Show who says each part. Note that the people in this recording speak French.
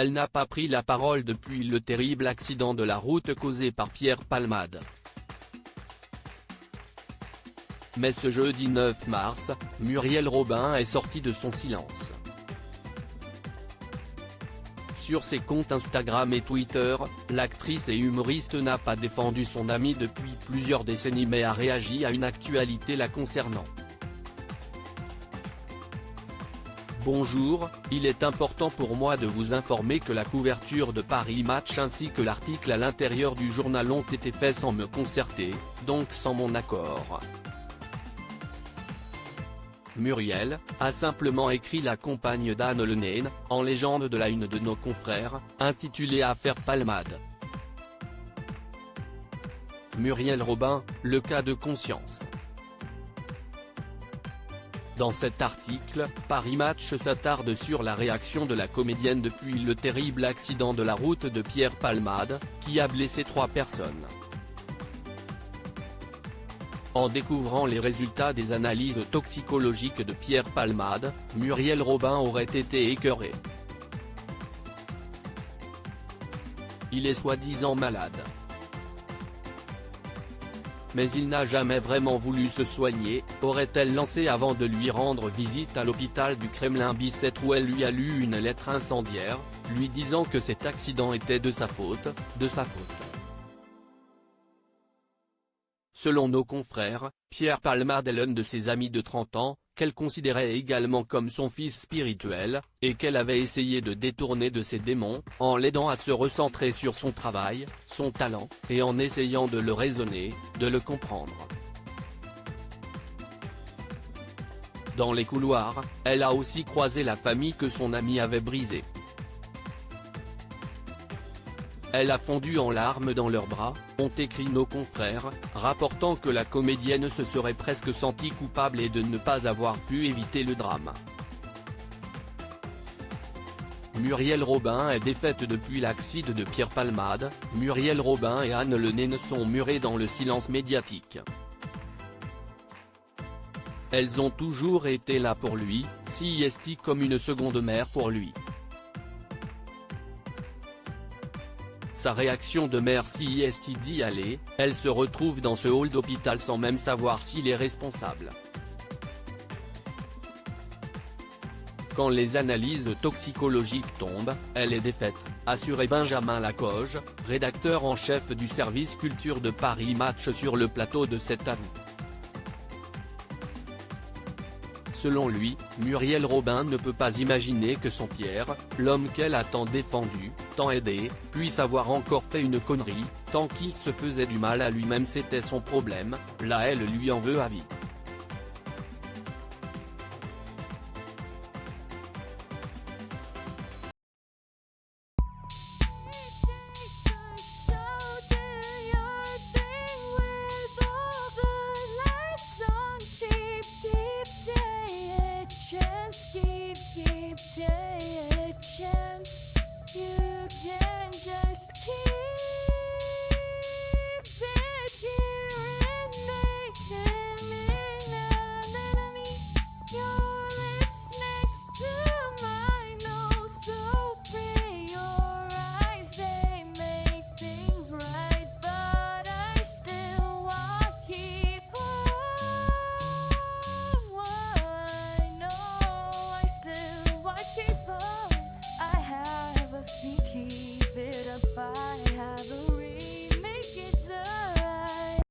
Speaker 1: elle n'a pas pris la parole depuis le terrible accident de la route causé par Pierre Palmade. Mais ce jeudi 9 mars, Muriel Robin est sortie de son silence. Sur ses comptes Instagram et Twitter, l'actrice et humoriste n'a pas défendu son amie depuis plusieurs décennies mais a réagi à une actualité la concernant. Bonjour, il est important pour moi de vous informer que la couverture de Paris Match ainsi que l'article à l'intérieur du journal ont été faits sans me concerter, donc sans mon accord. Muriel a simplement écrit la compagne d'Anne Le Naine, en légende de la une de nos confrères, intitulée Affaire Palmade. Muriel Robin, le cas de conscience. Dans cet article, Paris Match s'attarde sur la réaction de la comédienne depuis le terrible accident de la route de Pierre Palmade, qui a blessé 3 personnes. En découvrant les résultats des analyses toxicologiques de Pierre Palmade, Muriel Robin aurait été écœurée. Il est soi-disant malade. Mais il n'a jamais vraiment voulu se soigner, aurait-elle lancé avant de lui rendre visite à l'hôpital du Kremlin-Bicêtre où elle lui a lu une lettre incendiaire, lui disant que cet accident était de sa faute. Selon nos confrères, Pierre Palmade est l'un de ses amis de 30 ans, qu'elle considérait également comme son fils spirituel, et qu'elle avait essayé de détourner de ses démons, en l'aidant à se recentrer sur son travail, son talent, et en essayant de le raisonner, de le comprendre. Dans les couloirs, elle a aussi croisé la famille que son ami avait brisée. Elle a fondu en larmes dans leurs bras, ont écrit nos confrères, rapportant que la comédienne se serait presque sentie coupable et de ne pas avoir pu éviter le drame. Muriel Robin est défaite depuis l'accident de Pierre Palmade. Muriel Robin et Anne Le Naine sont murées dans le silence médiatique. Elles ont toujours été là pour lui, CIST comme une seconde mère pour lui. Sa réaction de mère CIST d'y aller, elle se retrouve dans ce hall d'hôpital sans même savoir s'il est responsable. Quand les analyses toxicologiques tombent, elle est défaite, assurait Benjamin Lacoge, rédacteur en chef du service culture de Paris Match sur le plateau de cet avou. Selon lui, Muriel Robin ne peut pas imaginer que son Pierre, l'homme qu'elle a tant défendu, tant aidé, puisse avoir encore fait une connerie, tant qu'il se faisait du mal à lui-même c'était son problème, là elle lui en veut à vie.